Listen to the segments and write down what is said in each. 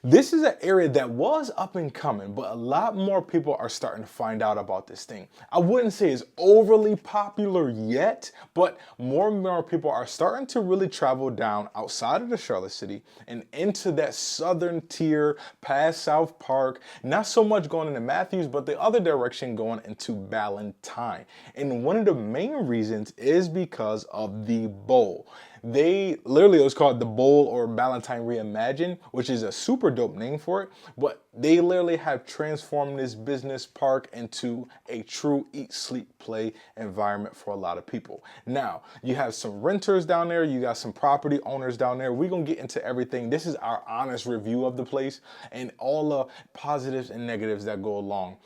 This is an area that was up and coming, but a lot more people are starting to find out about this thing. I wouldn't say it's overly popular yet, but more and more people are starting to really travel down outside of the Charlotte city and into that southern tier, past South Park, not so much going into Matthews, but the other direction going into Ballantyne. And one of the main reasons is because of the bowl. They literally, it was called the Bowl or Ballantyne Reimagined, which is a super dope name for it. But they literally have transformed this business park into a true eat, sleep, play environment for a lot of people. Now, you have some renters down there, you got some property owners down there. We're gonna get into everything. This is our honest review of the place and all the positives and negatives that go along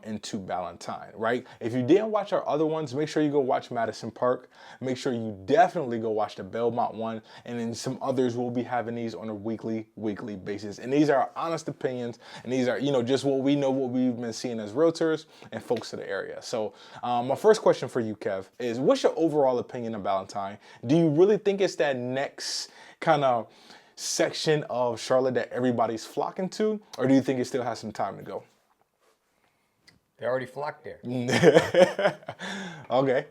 into Ballantyne, right? If you didn't watch our other ones, make sure you go watch Madison Park. Make sure you definitely go watch the Belmont one, and then some others will be having these on a weekly basis. And these are our honest opinions, and these are, just what we know, what we've been seeing as realtors and folks of the area. So my first question for you, Kev, is what's your overall opinion of Ballantyne? Do you really think it's that next kind of section of Charlotte that everybody's flocking to, or do you think it still has some time to go? They already flocked there. Okay.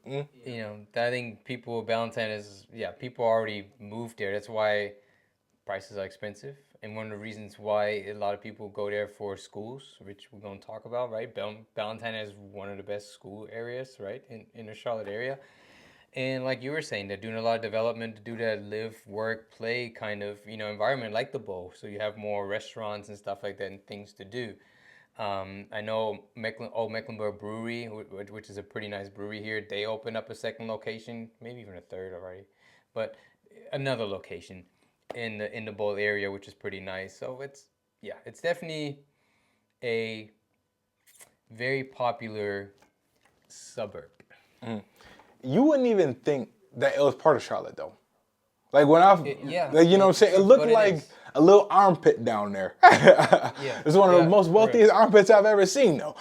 I think people with Ballantyne people already moved there. That's why prices are expensive. And one of the reasons why a lot of people go there for schools, which we're going to talk about, right? Ballantyne is one of the best school areas, right, in the Charlotte area. And like you were saying, they're doing a lot of development to do that live, work, play kind of, environment like the Bowl. So you have more restaurants and stuff like that and things to do. I know Mecklenburg Brewery, which is a pretty nice brewery here, they opened up a second location, maybe even a third already, but another location in the Bowl area, which is pretty nice. So it's definitely a very popular suburb. You wouldn't even think that it was part of Charlotte, though. Like when what I'm saying? It looked like a little armpit down there. It's one of the most wealthiest armpits I've ever seen, though.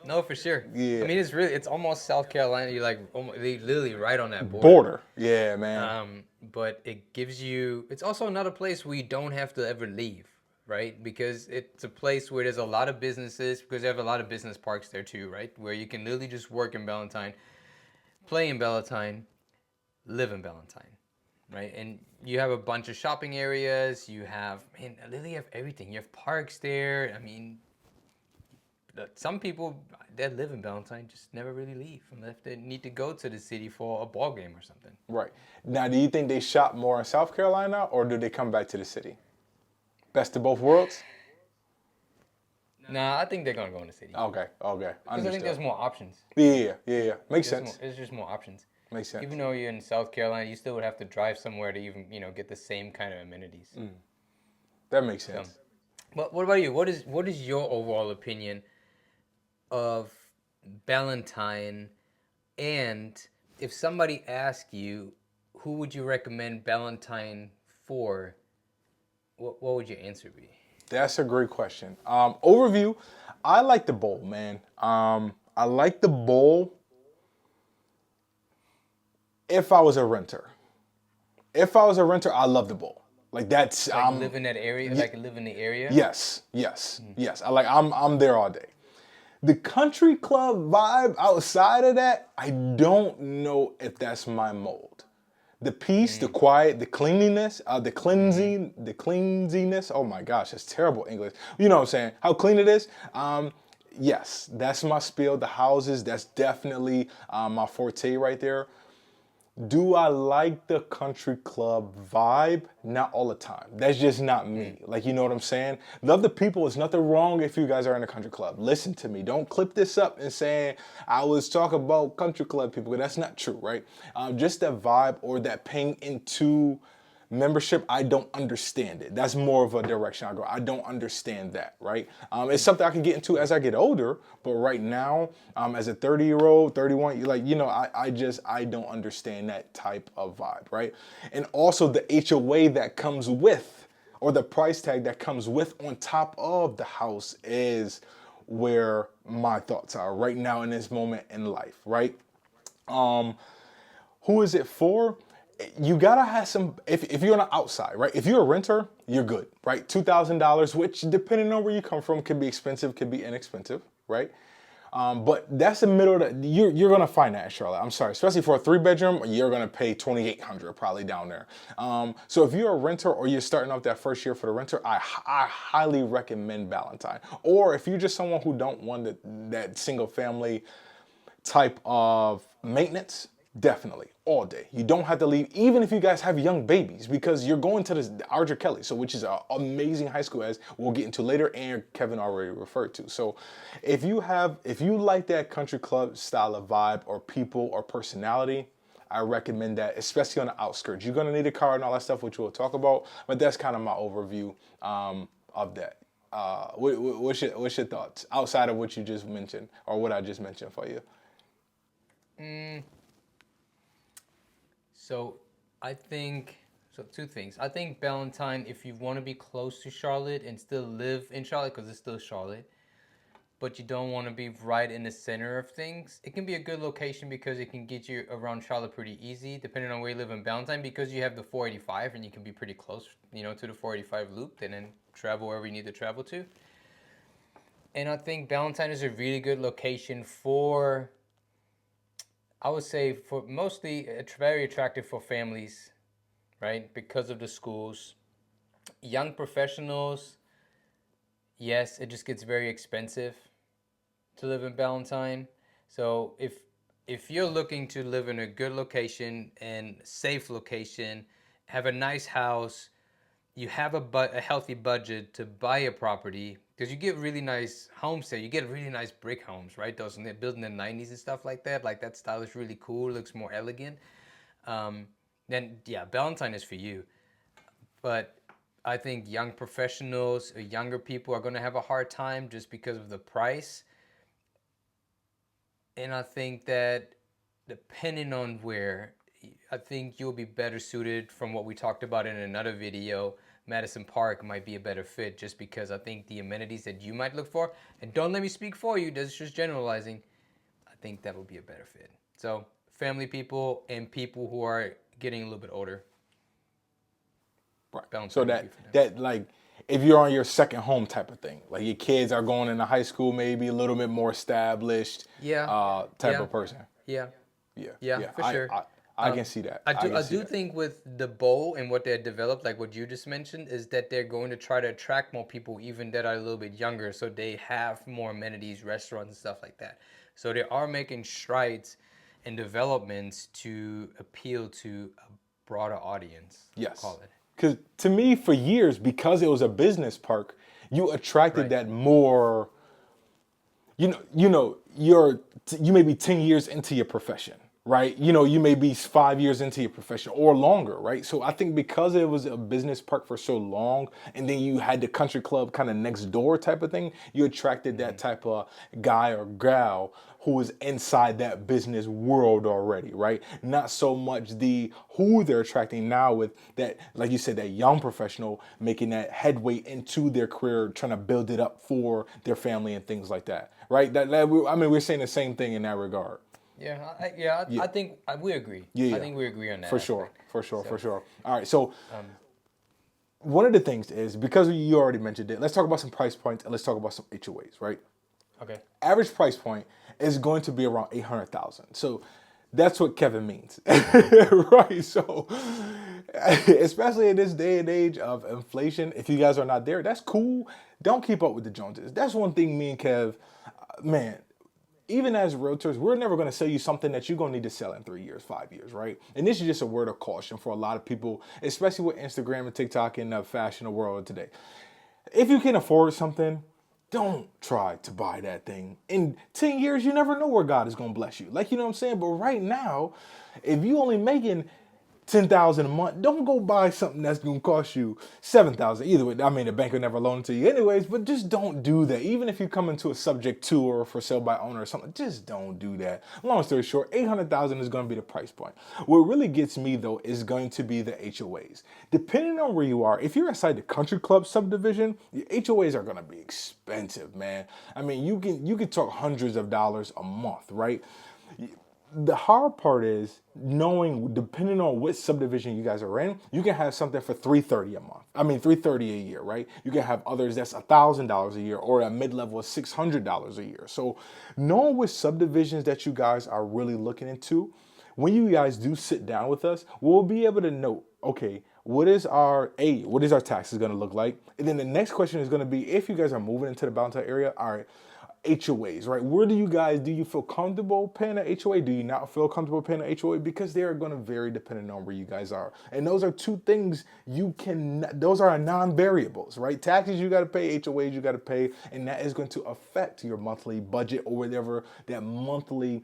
No, for sure. Yeah. I mean, it's almost South Carolina. You're like, literally right on that border. Yeah, man. But it gives you, it's also another place where you don't have to ever leave, right? Because it's a place where there's a lot of businesses, because they have a lot of business parks there too, right? Where you can literally just work in Ballantyne, play in Ballantyne, live in Ballantyne, right? And you have a bunch of shopping areas. You have, literally have everything. You have parks there. I mean, some people that live in Ballantyne just never really leave unless they need to go to the city for a ball game or something. Right. Now, do you think they shop more in South Carolina, or do they come back to the city? Best of both worlds? Nah, I think they're going to go in the city. Okay. Because I think there's more options. Yeah. Makes sense. There's just more options. Makes sense. Even though you're in South Carolina, you still would have to drive somewhere to even, get the same kind of amenities. That makes sense. But what about you? What is your overall opinion of Ballantyne? And if somebody asked you, who would you recommend Ballantyne for? What would your answer be? That's a great question. Overview, I like the Bowl, man. I like the Bowl if I was a renter. If I was a renter, I love the Bowl. Like that's live in that area, live in the area. Yes. I'm there all day. The country club vibe outside of that, I don't know if that's my mold. The peace, the quiet, the cleanliness, the cleansiness. Oh my gosh, that's terrible English. You know what I'm saying? How clean it is. Yes, that's my spiel. The houses, that's definitely my forte right there. Do I like the country club vibe? Not all the time. That's just not me. Like, you know what I'm saying? Love the people. There's nothing wrong if you guys are in a country club. Listen to me. Don't clip this up and saying I was talking about country club people. That's not true, right? Just that vibe or that paying into membership, I don't understand it. That's more of a direction I go. I don't understand that, right? It's something I can get into as I get older, but right now, as a 30-year-old, 31, I don't understand that type of vibe, right? And also the HOA that comes with, or the price tag that comes with on top of the house is where my thoughts are right now in this moment in life, right? Who is it for? you gotta have some, if you're on the outside, right? If you're a renter, you're good, right? $2,000, which depending on where you come from, can be expensive, can be inexpensive, right? But that's the middle that you're gonna find that in Charlotte. I'm sorry, especially for a 3-bedroom, you're gonna pay 2,800 probably down there. So if you're a renter or you're starting off that first year for the renter, I highly recommend Ballantyne. Or if you're just someone who don't want that single family type of maintenance, definitely all day. You don't have to leave, even if you guys have young babies, because you're going to this Ardra Kelly, so which is an amazing high school, as we'll get into later, and Kevin already referred to. So if you like that country club style of vibe or people or personality, I recommend that, especially on the outskirts. You're gonna need a car and all that stuff, which we'll talk about, but that's kind of my overview of that. What's your thoughts outside of what you just mentioned or what I just mentioned for you? So two things. I think Ballantyne, if you want to be close to Charlotte and still live in Charlotte, because it's still Charlotte, but you don't want to be right in the center of things, it can be a good location because it can get you around Charlotte pretty easy, depending on where you live in Ballantyne, because you have the 485 and you can be pretty close, to the 485 loop and then travel wherever you need to travel to. And I think Ballantyne is a really good location for, I would say, for mostly very attractive for families, right? Because of the schools. Young professionals, yes, it just gets very expensive to live in Ballantyne. So if you're looking to live in a good location and safe location, have a nice house, you have a healthy budget to buy a property, because you get really nice homes there. You get really nice brick homes, right? Those built in the 90s and stuff like that. Like, that style is really cool. It looks more elegant. Then, yeah, Ballantyne is for you. But I think young professionals or younger people are going to have a hard time just because of the price. And I think that depending on where, I think you'll be better suited, from what we talked about in another video. Madison Park might be a better fit, just because I think the amenities that you might look for, and don't let me speak for you, that's just generalizing, I think that would be a better fit. So family people and people who are getting a little bit older. Right. So that like, if you're on your second home type of thing, like your kids are going into high school, maybe a little bit more established, type of person. Yeah, Yeah, for sure. I can see that. I do think with the bowl and what they developed, like what you just mentioned, is that they're going to try to attract more people, even that are a little bit younger, so they have more amenities, restaurants, and stuff like that. So they are making strides and developments to appeal to a broader audience. Yes. Call it. Because to me, for years, because it was a business park, you attracted that more. You may be 10 years into your profession, right? You may be 5 years into your profession or longer, right? So I think because it was a business park for so long, and then you had the country club kind of next door type of thing, you attracted that type of guy or gal who is inside that business world already, right? Not so much who they're attracting now with that, like you said, that young professional making that headway into their career, trying to build it up for their family and things like that, right? We're saying the same thing in that regard. I think we agree. Yeah. I think we agree on that. For sure. All right, so one of the things is, because you already mentioned it, let's talk about some price points and let's talk about some HOAs, right? Okay. Average price point is going to be around $800,000. So that's what Kevin means, right? So especially in this day and age of inflation, if you guys are not there, that's cool. Don't keep up with the Joneses. That's one thing me and Kev, man, even as realtors, we're never going to sell you something that you're going to need to sell in 3 years, 5 years, right? And this is just a word of caution for a lot of people, especially with Instagram and TikTok and the fashion world today. If you can afford something, don't try to buy that thing. In 10 years, you never know where God is going to bless you. Like, you know what I'm saying? But right now, if you only making $10,000 a month, don't go buy something that's going to cost you $7,000. Either way, I mean, the bank will never loan it to you anyways, but just don't do that. Even if you come into a subject to or for sale by owner or something, just don't do that. Long story short, $800,000 is going to be the price point. What really gets me, though, is going to be the HOAs. Depending on where you are, if you're inside the country club subdivision, the HOAs are going to be expensive, man. I mean, you can talk hundreds of dollars a month, right? The hard part is knowing, depending on which subdivision you guys are in, you can have something for $330 a month. I mean, $330 a year, right? You can have others that's $1,000 a year, or a mid-level of $600 a year. So knowing which subdivisions that you guys are really looking into, when you guys do sit down with us, we'll be able to know, okay, what is our taxes going to look like? And then the next question is going to be, if you guys are moving into the Ballantyne area, all right, HOAs, right? Where do you feel comfortable paying an HOA? Do you not feel comfortable paying an HOA? Because they are going to vary depending on where you guys are. And those are two things those are non-variables, right? Taxes you got to pay, HOAs you got to pay, and that is going to affect your monthly budget or whatever that monthly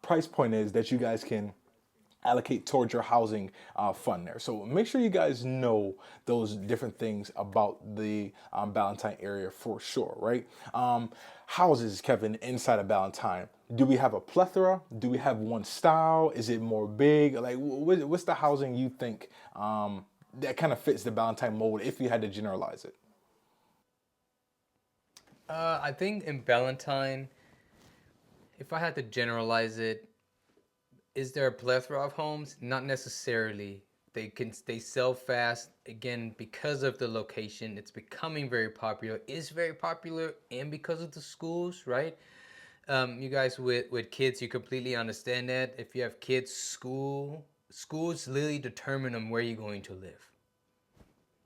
price point is that you guys can allocate towards your housing fund there. So make sure you guys know those different things about the Ballantyne area for sure, right? Houses, Kevin, inside of Ballantyne. Do we have a plethora? Do we have one style? Is it more big? Like, what's the housing you think that kind of fits the Ballantyne mold if you had to generalize it? I think in Ballantyne, if I had to generalize it, is there a plethora of homes? Not necessarily. They sell fast again because of the location. It's becoming very popular. It's very popular, and because of the schools, right? You guys with kids, you completely understand that. If you have kids, schools literally determine on where you're going to live,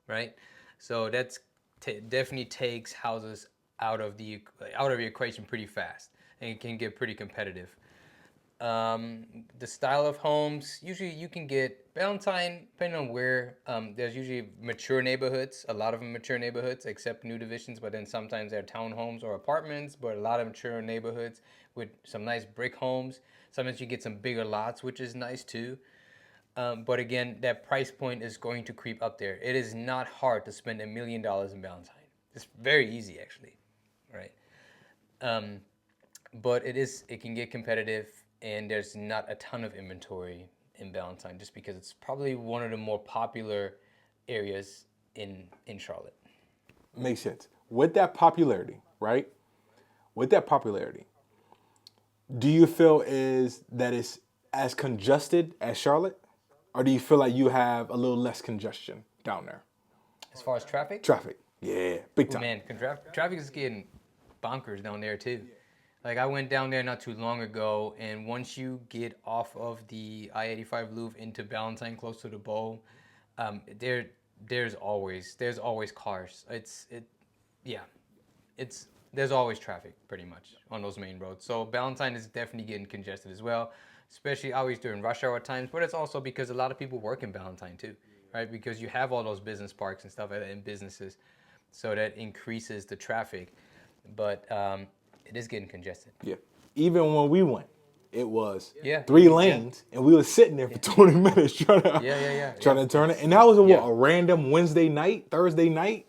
right? So that's definitely takes houses out of the equation pretty fast, and it can get pretty competitive. The style of homes, usually you can get Ballantyne, depending on where, there's usually mature neighborhoods, a lot of them mature neighborhoods, except new divisions, but then sometimes they're townhomes or apartments, but a lot of mature neighborhoods with some nice brick homes. Sometimes you get some bigger lots, which is nice too. But again, that price point is going to creep up there. It is not hard to spend $1 million in Ballantyne. It's very easy, actually, right? Um, but it can get competitive, and there's not a ton of inventory in Ballantyne just because it's probably one of the more popular areas in Charlotte. Makes sense. With that popularity, right? With that popularity, do you feel is that it's as congested as Charlotte? Or do you feel like you have a little less congestion down there? As far as traffic, Traffic. Yeah, big oh time. man, traffic is getting bonkers down there too. Like I went down there not too long ago, and once you get off of the I-85 loop into Ballantyne, close to the bowl, um, there there's always cars. Yeah, it's there's always traffic pretty much on those main roads. So Ballantyne is definitely getting congested as well, especially always during rush hour times. But it's also because a lot of people work in Ballantyne too, right? Because you have all those business parks and stuff and businesses, so that increases the traffic. But it is getting congested. Yeah. Even when we went, it was Yeah, three yeah, lanes, and we were sitting there for 20 minutes trying to trying yeah. to turn it. And that was Yeah. a random Wednesday night, Thursday night,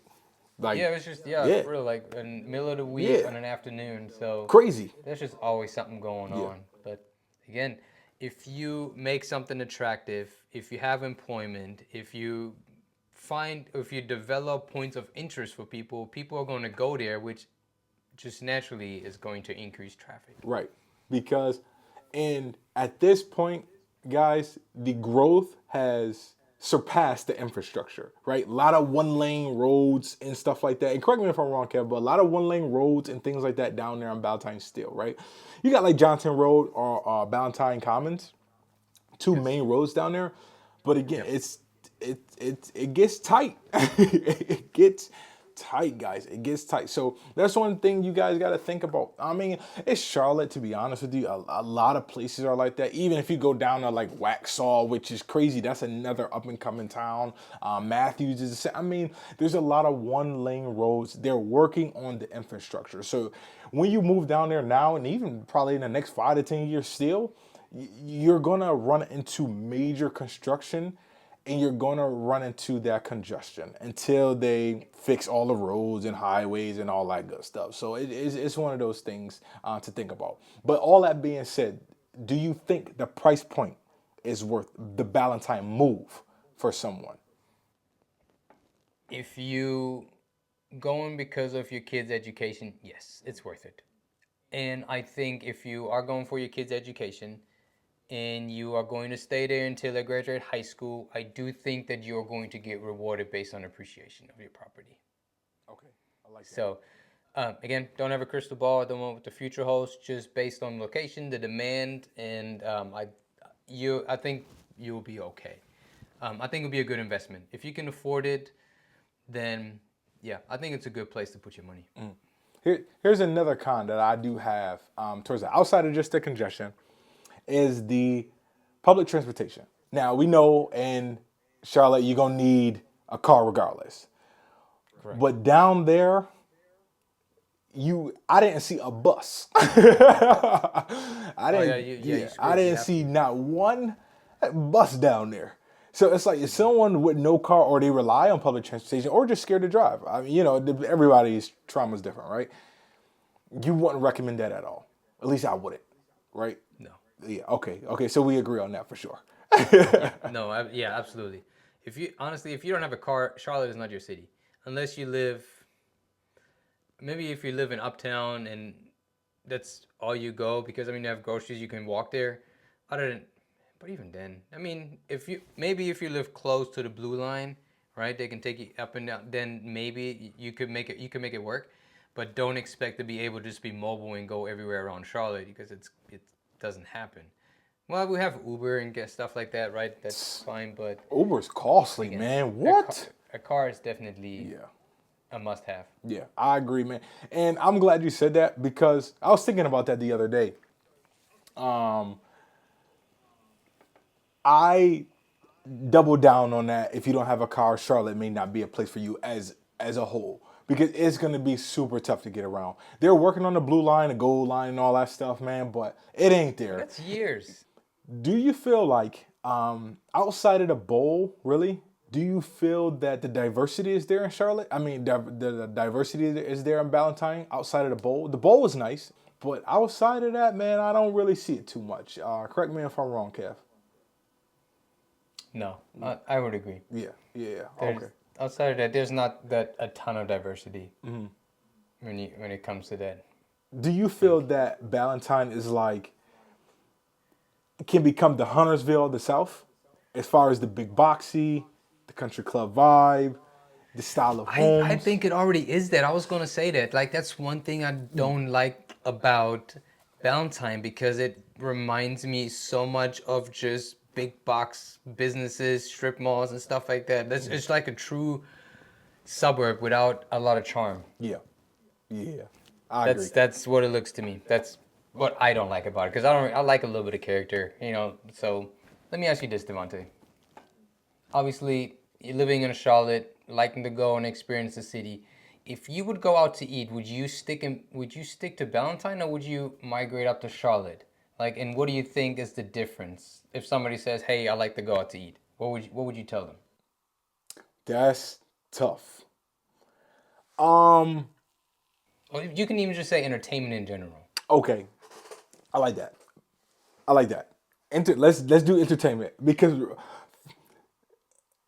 like Yeah, it was just yeah, for real, like in the middle of the week yeah, on an afternoon. So crazy. there's just always something going Yeah, on. But again, if you make something attractive, if you have employment, if you develop points of interest for people, people are going to go there, which just naturally is going to increase traffic. right. Because, and at this point, guys, the growth has surpassed the infrastructure, right? A lot of one lane roads and stuff like that. And correct me if I'm wrong, Kev, but a lot of one lane roads and things like that down there on Ballantyne still, right? You got like Johnson Road or Ballantyne Commons, two Yes. main roads down there. But again, Yep. it gets tight. It gets tight, guys. It gets tight. So that's one thing you guys got to think about. I mean, it's Charlotte, to be honest with you. A lot of places are like that. Even if you go down to like Waxhaw, which is crazy, that's another up and coming town. Matthews is the same. I mean, there's a lot of one lane roads. They're working on the infrastructure. So when you move down there now, and even probably in the next 5 to 10 years still, you're gonna run into major construction, and you're gonna run into that congestion until they fix all the roads and highways and all that good stuff. So it's one of those things to think about. But all that being said, do you think the price point is worth the Ballantyne move for someone? If you going because of your kids' education, yes, it's worth it. And I think if you are going for your kids' education, and you are going to stay there until they graduate high school, I do think that you're going to get rewarded based on appreciation of your property. Okay, I like that. So, again, don't have a crystal ball. Don't know what the future holds. Just based on location, the demand, and I think you'll be okay. I think it'll be a good investment if you can afford it. Then, yeah, I think it's a good place to put your money. Here's another con that I do have towards the outside of just the congestion is the public transportation. Now, we know in Charlotte, you're going to need a car regardless. Correct. But down there, I didn't see a bus. I didn't see not one bus down there. So it's like if someone with no car or they rely on public transportation or just scared to drive. I mean, everybody's trauma is different, right? You wouldn't recommend that at all. At least I wouldn't, right? No. Yeah. Okay. So we agree on that for sure. No. Absolutely. If you don't have a car, Charlotte is not your city unless you live. Maybe if you live in Uptown and that's all you go, because you have groceries, you can walk there. But even then, if you live close to the Blue Line, right? They can take you up and down. Then maybe you could make it. You can make it work, but don't expect to be able to just be mobile and go everywhere around Charlotte because it doesn't happen. Well, we have Uber and get stuff like that, right? That's fine, but Uber's costly, again, man. What? A car is definitely a must-have. Yeah, I agree, man. And I'm glad you said that because I was thinking about that the other day. I double down on that. If you don't have a car, Charlotte may not be a place for you as a whole because it's going to be super tough to get around. They're working on the Blue Line, the Gold Line, and all that stuff, man, but it ain't there. That's years. Do you feel like outside of the bowl, really, do you feel that the diversity is there in Charlotte? The diversity is there in Ballantyne outside of the bowl. The bowl is nice, but outside of that, man, I don't really see it too much. Correct me if I'm wrong, Kev. No, I would agree. Yeah. Okay. Outside of that, there's not a ton of diversity when it comes to that. Do you feel that Ballantyne is can become the Huntersville of the South, as far as the big boxy, the country club vibe, the style of homes? I think it already is that. I was gonna say that. That's one thing I don't like about Ballantyne because it reminds me so much of just big box businesses, strip malls, and stuff like that. It's like a true suburb without a lot of charm. Yeah. I agree. That's what it looks to me. That's what I don't like about it because I like a little bit of character, So let me ask you this, Devontae. Obviously, you're living in Charlotte, liking to go and experience the city. If you would go out to eat, would you stick to Ballantyne or would you migrate up to Charlotte? And what do you think is the difference? If somebody says, "Hey, I like to go out to eat," what would you tell them? That's tough. Well, you can even just say entertainment in general. Okay, I like that. Let's do entertainment because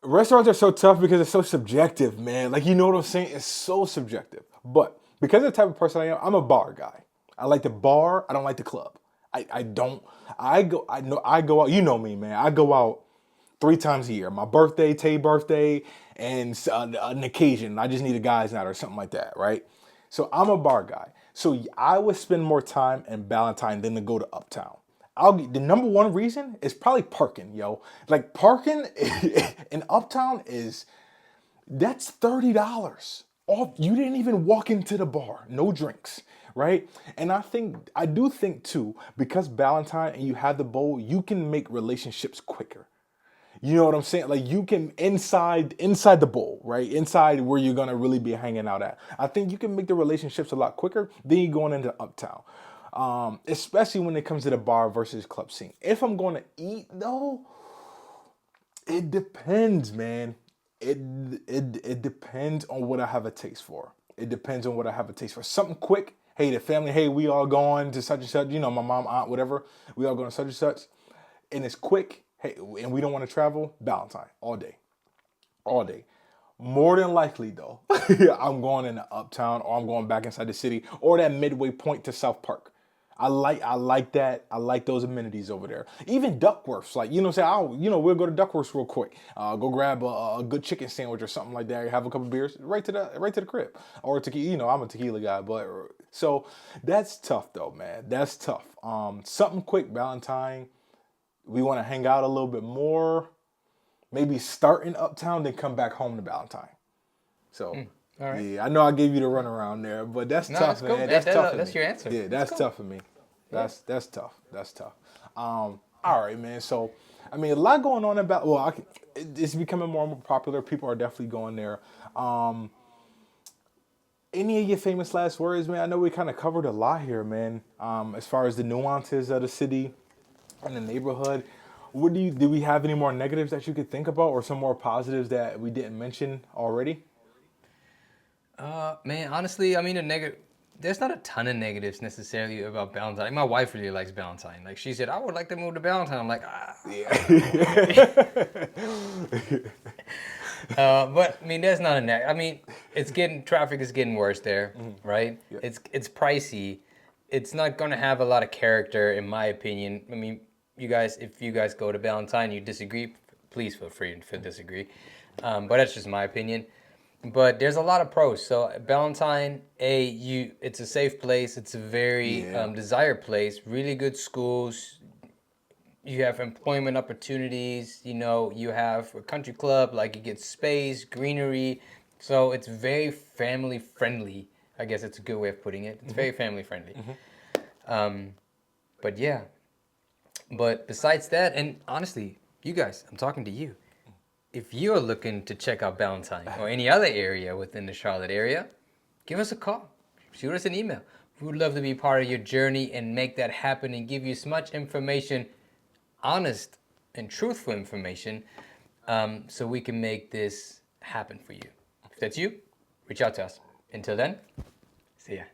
restaurants are so tough because it's so subjective, man. You know what I'm saying? It's so subjective. But because of the type of person I am, I'm a bar guy. I like the bar. I don't like the club. I go out. You know me, man. I go out 3 times a year. My birthday, Tay birthday, and an occasion. I just need a guy's night or something like that, right? So I'm a bar guy. So I would spend more time in Ballantyne than to go to Uptown. The number one reason is probably parking, yo. Parking in Uptown that's $30 off. You didn't even walk into the bar, no drinks, right? And I do think too, because Ballantyne and you have the bowl, you can make relationships quicker. You know what I'm saying? You can inside the bowl, right? Inside where you're gonna really be hanging out at. I think you can make the relationships a lot quicker than you going into Uptown. Especially when it comes to the bar versus club scene. If I'm going to eat though, it depends, man. It depends on what I have a taste for. Something quick. Hey, the family. Hey, we all going to such and such. My mom, aunt, whatever. We all going to such and such, and it's quick. Hey, and we don't want to travel. Ballantyne all day. More than likely, though, I'm going into Uptown or I'm going back inside the city or that midway point to South Park. I like that. I like those amenities over there. Even Duckworth's, like, say, we'll go to Duckworth's real quick. Go grab a good chicken sandwich or something like that. Have a couple beers right to the crib. Or tequila. I'm a tequila guy, but so that's tough though, man. That's tough. Something quick, Valentine. We want to hang out a little bit more. Maybe start in Uptown, then come back home to Ballantyne. So, all right. yeah, I know I gave you the runaround there, but that's tough, that's cool, man. man. That's tough for me. That's your answer. Yeah, that's tough for me. That's tough. That's tough. All right, man. So, I mean, a lot going on about. Well, it's becoming more and more popular. People are definitely going there. Any of your famous last words, man? I know we kind of covered a lot here, man. As far as the nuances of the city and the neighborhood. Do we have any more negatives that you could think about, or some more positives that we didn't mention already? Man, honestly, I mean, there's not a ton of negatives necessarily about Ballantyne. Like, my wife really likes Ballantyne. Like, she said, I would like to move to Ballantyne. I'm like, Yeah. but I mean, there's not a I mean, traffic is getting worse there, right? Yeah. It's pricey. It's not going to have a lot of character, in my opinion. I mean, if you guys go to Ballantyne, you disagree, please feel free to disagree. But that's just my opinion. But there's a lot of pros. So Ballantyne, it's a safe place. It's a very desired place. Really good schools. You have employment opportunities. You have a country club. Like, you get space, greenery. So it's very family friendly. I guess it's a good way of putting it. It's very family friendly. But yeah. But besides that, and honestly, you guys, I'm talking to you. If you're looking to check out Ballantyne or any other area within the Charlotte area, give us a call. Shoot us an email. We would love to be part of your journey and make that happen and give you as much information, honest and truthful information, so we can make this happen for you. If that's you, reach out to us. Until then, see ya.